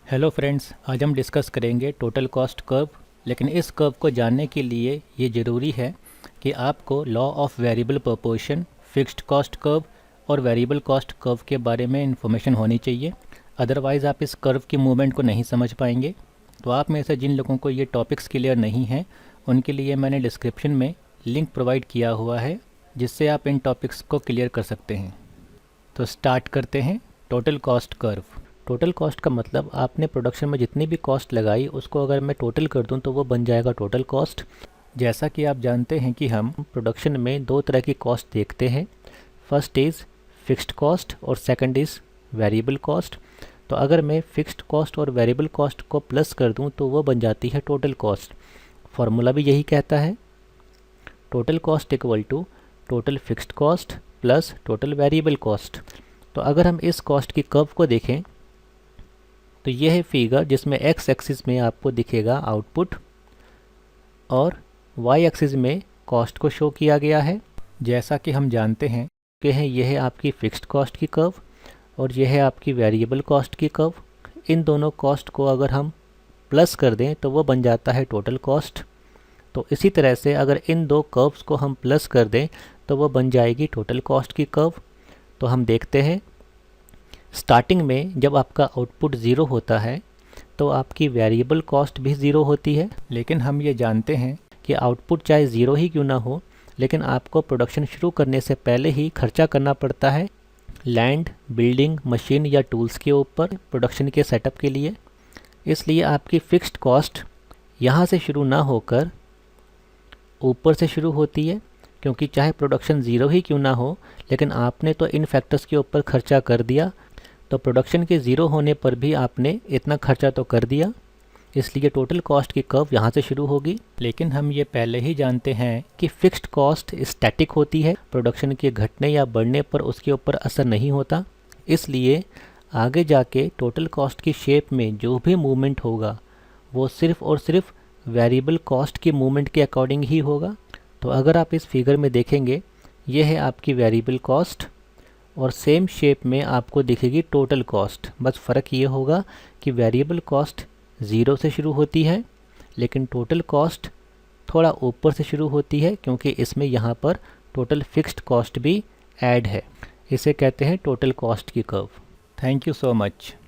Hello friends, आज हम discuss करेंगे टोटल कॉस्ट कर्व। लेकिन इस कर्व को जानने के लिए ये ज़रूरी है कि आपको law of variable proportion, fixed cost curve और वेरिएबल कॉस्ट कर्व के बारे में इन्फॉर्मेशन होनी चाहिए। अदरवाइज़ आप इस कर्व की मूवमेंट को नहीं समझ पाएंगे। तो आप में से जिन लोगों को ये टॉपिक्स क्लियर नहीं हैं, उनके लिए मैंने डिस्क्रिप्शन में लिंक प्रोवाइड किया हुआ है, जिससे आप इन टॉपिक्स को क्लियर कर सकते हैं। तो स्टार्ट करते हैं। Total cost curve. Total cost का मतलब आपने प्रोडक्शन में जितनी भी कॉस्ट लगाई उसको अगर मैं टोटल कर दूं तो वो बन जाएगा टोटल कॉस्ट। जैसा कि आप जानते हैं कि हम प्रोडक्शन में दो तरह की कॉस्ट देखते हैं। फर्स्ट इज़ फिक्स्ड कॉस्ट और सेकंड इज़ वेरिएबल कॉस्ट। तो अगर मैं फिक्स्ड कॉस्ट और वेरिएबल कॉस्ट को प्लस कर दूं तो वो बन जाती है टोटल कॉस्ट। फार्मूला भी यही कहता है, total cost equal to total fixed cost plus total variable cost. तो अगर हम इस कॉस्ट की कर्व को देखें तो यह है फिगर जिसमें एक्स एक्सिस में आपको दिखेगा आउटपुट और वाई एक्सिस में कॉस्ट को शो किया गया है। जैसा कि हम जानते हैं कि यह है आपकी फिक्स्ड कॉस्ट की कर्व और यह है आपकी वेरिएबल कॉस्ट की कर्व। इन दोनों कॉस्ट को अगर हम प्लस कर दें तो वो बन जाता है टोटल कॉस्ट। तो इसी तरह से अगर इन दो कर्व्स को हम प्लस कर दें तो वो बन जाएगी टोटल कॉस्ट की कर्व। तो हम देखते हैं, स्टार्टिंग में जब आपका आउटपुट ज़ीरो होता है तो आपकी वेरिएबल कॉस्ट भी ज़ीरो होती है। लेकिन हम ये जानते हैं कि आउटपुट चाहे ज़ीरो ही क्यों ना हो, लेकिन आपको प्रोडक्शन शुरू करने से पहले ही खर्चा करना पड़ता है लैंड, बिल्डिंग, मशीन या टूल्स के ऊपर प्रोडक्शन के सेटअप के लिए। इसलिए आपकी फ़िक्स्ड कॉस्ट यहाँ से शुरू ना होकर ऊपर से शुरू होती है, क्योंकि चाहे प्रोडक्शन ज़ीरो ही क्यों ना हो लेकिन आपने तो इन फैक्टर्स के ऊपर खर्चा कर दिया। तो प्रोडक्शन के ज़ीरो होने पर भी आपने इतना खर्चा तो कर दिया, इसलिए टोटल कॉस्ट की कर्व यहाँ से शुरू होगी। लेकिन हम ये पहले ही जानते हैं कि फ़िक्स्ड कॉस्ट स्टैटिक होती है, प्रोडक्शन के घटने या बढ़ने पर उसके ऊपर असर नहीं होता। इसलिए आगे जाके टोटल कॉस्ट की शेप में जो भी मूवमेंट होगा वो सिर्फ़ और सिर्फ वेरिएबल कॉस्ट की मूवमेंट के अकॉर्डिंग ही होगा। तो अगर आप इस फिगर में देखेंगे, ये है आपकी वेरिएबल कॉस्ट और सेम शेप में आपको दिखेगी टोटल कॉस्ट। बस फ़र्क ये होगा कि वेरिएबल कॉस्ट ज़ीरो से शुरू होती है लेकिन टोटल कॉस्ट थोड़ा ऊपर से शुरू होती है, क्योंकि इसमें यहाँ पर टोटल फिक्स्ड कॉस्ट भी ऐड है। इसे कहते हैं टोटल कॉस्ट की curve. Thank you so much.